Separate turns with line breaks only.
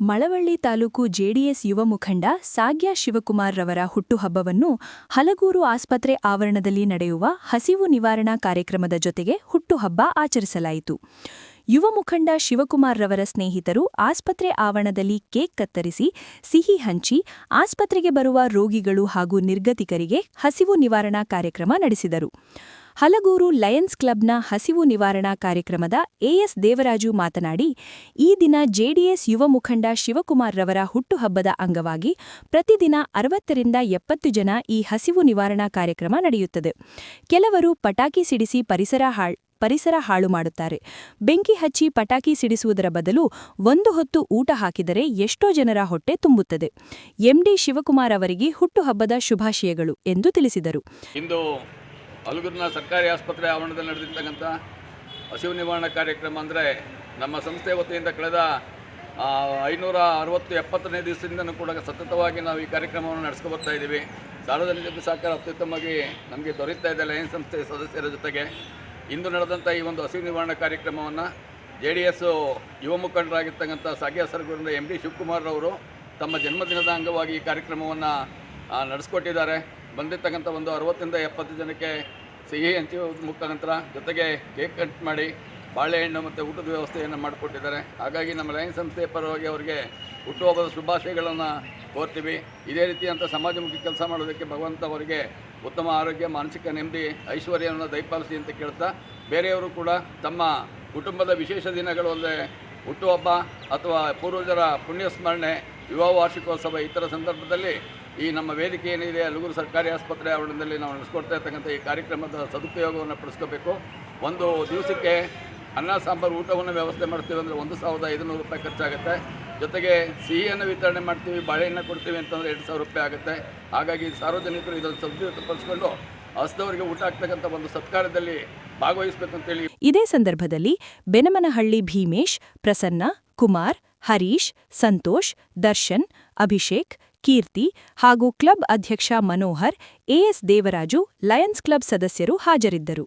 Malavalli taluk JDS ಯುವ ಮುಖಂಡ ಸಾಗ್ಯ ಶಿವಕುಮಾರ್ ರವರ ಹುಟ್ಟುಹಬ್ಬವನ್ನು ಹಲಗೂರು ಆಸ್ಪತ್ರೆ ಆವರಣದಲ್ಲಿ ನಡೆಯುವ ಹಸಿವು ನಿವಾರಣಾ ಕಾರ್ಯಕ್ರಮದ ಜೊತೆಗೆ ಹುಟ್ಟುಹಬ್ಬ ಆಚರಿಸಲಾಯಿತು. ಯುವ ಮುಖಂಡ ಶಿವಕುಮಾರ್ ರವರ ಸ್ನೇಹಿತರು ಆಸ್ಪತ್ರೆ ಆವರಣದಲ್ಲಿ ಕೇಕ್ ಕತ್ತರಿಸಿ ಸಿಹಿ ಹಂಚಿ ಆಸ್ಪತ್ರೆಗೆ ಬರುವ ರೋಗಿಗಳು ಹಾಗೂ ನಿರ್ಗತಿಕರಿಗೆ ಹಸಿವು ನಿವಾರಣಾ ಕಾರ್ಯಕ್ರಮ ನಡೆಸಿದರು. ಹಲಗೂರು ಲಯನ್ಸ್ ಕ್ಲಬ್ನ ಹಸಿವು ನಿವಾರಣಾ ಕಾರ್ಯಕ್ರಮದ ಎಎಸ್ ದೇವರಾಜು ಮಾತನಾಡಿ, ಈ ದಿನ ಜೆಡಿಎಸ್ ಯುವ ಮುಖಂಡ ಶಿವಕುಮಾರ್ ರವರ ಹುಟ್ಟುಹಬ್ಬದ ಅಂಗವಾಗಿ ಪ್ರತಿದಿನ 60ರಿಂದ 70 ಜನ ಈ ಹಸಿವು ನಿವಾರಣಾ ಕಾರ್ಯಕ್ರಮ ನಡೆಯುತ್ತದೆ. ಕೆಲವರು ಪಟಾಕಿ ಸಿಡಿಸಿ ಪರಿಸರ ಹಾಳು ಮಾಡುತ್ತಾರೆ. ಬೆಂಕಿ ಹಚ್ಚಿ ಪಟಾಕಿ ಸಿಡಿಸುವುದರ ಬದಲು ಒಂದು ಹೊತ್ತು ಊಟ ಹಾಕಿದರೆ ಎಷ್ಟೋ ಜನರ ಹೊಟ್ಟೆ ತುಂಬುತ್ತದೆ. ಎಂಡಿ ಶಿವಕುಮಾರ್ ಅವರಿಗೆ ಹುಟ್ಟುಹಬ್ಬದ ಶುಭಾಶಯಗಳು ಎಂದು ತಿಳಿಸಿದರು.
ಹಲಗೂರಿನ ಸರ್ಕಾರಿ ಆಸ್ಪತ್ರೆ ಆವರಣದಲ್ಲಿ ನಡೆದಿರ್ತಕ್ಕಂಥ ಹಸಿವು ನಿವಾರಣಾ ಕಾರ್ಯಕ್ರಮ ಅಂದರೆ ನಮ್ಮ ಸಂಸ್ಥೆ ವತಿಯಿಂದ ಕಳೆದ 560-70ನೇ ದಿವಸದಿಂದನೂ ಕೂಡ ಸತತವಾಗಿ ನಾವು ಈ ಕಾರ್ಯಕ್ರಮವನ್ನು ನಡೆಸ್ಕೊಬರ್ತಾ ಇದ್ದೀವಿ. ಸಾರ್ವಜನಿಕ ಸಹಕಾರ ಅತ್ಯುತ್ತಮವಾಗಿ ನಮಗೆ ದೊರೆಯುತ್ತಾ ಇದೆ. ಲಯನ್ಸ್ ಸಂಸ್ಥೆ ಸದಸ್ಯರ ಜೊತೆಗೆ ಇಂದು ನಡೆದಂಥ ಈ ಒಂದು ಹಸಿವು ನಿವಾರಣಾ ಕಾರ್ಯಕ್ರಮವನ್ನು JDS ಯುವ ಮುಖಂಡರಾಗಿರ್ತಕ್ಕಂಥ ಸಾಗ್ಯ ಸರ್ಗೂರಿನ MD ಶಿವಕುಮಾರ್ ಅವರು ತಮ್ಮ ಜನ್ಮದಿನದ ಅಂಗವಾಗಿ ಈ ಕಾರ್ಯಕ್ರಮವನ್ನು ನಡೆಸ್ಕೊಟ್ಟಿದ್ದಾರೆ. ಬಂದಿರ್ತಕ್ಕಂಥ ಒಂದು 60ರಿಂದ 70 ಜನಕ್ಕೆ ಸಿಹಿ ಹಂಚುವ ಮುಖಾಂತರ ಜೊತೆಗೆ ಕೇಕ್ ಕಟ್ ಮಾಡಿ ಬಾಳೆಹಣ್ಣು ಮತ್ತು ಊಟದ ವ್ಯವಸ್ಥೆಯನ್ನು ಮಾಡಿಕೊಟ್ಟಿದ್ದಾರೆ. ಹಾಗಾಗಿ ನಮ್ಮ ಲಯನ್ಸ್ ಸಂಸ್ಥೆಯ ಪರವಾಗಿ ಅವರಿಗೆ ಹುಟ್ಟುಹಬ್ಬದ ಶುಭಾಶಯಗಳನ್ನು ಕೋರ್ತೀವಿ. ಇದೇ ರೀತಿಯಂಥ ಸಮಾಜಮುಖಿ ಕೆಲಸ ಮಾಡೋದಕ್ಕೆ ಭಗವಂತ ಅವರಿಗೆ ಉತ್ತಮ ಆರೋಗ್ಯ, ಮಾನಸಿಕ ನೆಮ್ಮದಿ, ಐಶ್ವರ್ಯವನ್ನು ದಯಪಾಲಿಸಿ ಅಂತ ಕೇಳ್ತಾ, ಬೇರೆಯವರು ಕೂಡ ತಮ್ಮ ಕುಟುಂಬದ ವಿಶೇಷ ದಿನಗಳು ಅಂದರೆ ಹುಟ್ಟುಹಬ್ಬ ಅಥವಾ ಪೂರ್ವಜರ ಪುಣ್ಯಸ್ಮರಣೆ, ವಿವಾಹ ವಾರ್ಷಿಕೋತ್ಸವ ಇತರ ಸಂದರ್ಭದಲ್ಲಿ ಈ ನಮ್ಮ ವೇದಿಕೆ ಏನಿದೆ ಹಲಗೂರು ಸರ್ಕಾರಿ ಆಸ್ಪತ್ರೆ ಆವರಣದಲ್ಲಿ ನಾವು ನಡೆಸ್ಕೊಡ್ತಾ ಇರ್ತಕ್ಕಂಥ ಈ ಕಾರ್ಯಕ್ರಮದ ಸದುಪಯೋಗವನ್ನು ಪಡಿಸ್ಕೋಬೇಕು. ಒಂದು ದಿವಸಕ್ಕೆ ಅನ್ನ ಸಾಂಬಾರು ಊಟವನ್ನು ವ್ಯವಸ್ಥೆ ಮಾಡ್ತೀವಿ ಅಂದರೆ 1,500 ರೂಪಾಯಿ ಖರ್ಚಾಗುತ್ತೆ. ಜೊತೆಗೆ ಸಿಹಿಯನ್ನು ವಿತರಣೆ ಮಾಡ್ತೀವಿ, ಬಾಳೆಹಣ್ಣು ಕೊಡ್ತೀವಿ ಅಂತಂದರೆ 2,000 ರೂಪಾಯಿ ಆಗುತ್ತೆ. ಹಾಗಾಗಿ ಸಾರ್ವಜನಿಕರು ಇದನ್ನು ಸದುಪಯೋಗಪಡಿಸ್ಕೊಂಡು ಹಸಿದವರಿಗೆ ಊಟ ಆಗ್ತಕ್ಕಂಥ ಒಂದು ಸತ್ಕಾರದಲ್ಲಿ ಭಾಗವಹಿಸಬೇಕು ಅಂತೇಳಿ.
ಇದೇ ಸಂದರ್ಭದಲ್ಲಿ ಬೆನಮನಹಳ್ಳಿ ಭೀಮೇಶ್, ಪ್ರಸನ್ನ, ಕುಮಾರ್, ಹರೀಶ್, ಸಂತೋಷ್, ದರ್ಶನ್, ಅಭಿಷೇಕ್, ಕೀರ್ತಿ ಹಾಗೂ ಕ್ಲಬ್ ಅಧ್ಯಕ್ಷ Manohar, A S Devaraju, lions club ಸದಸ್ಯರು ಹಾಜರಿದ್ದರು.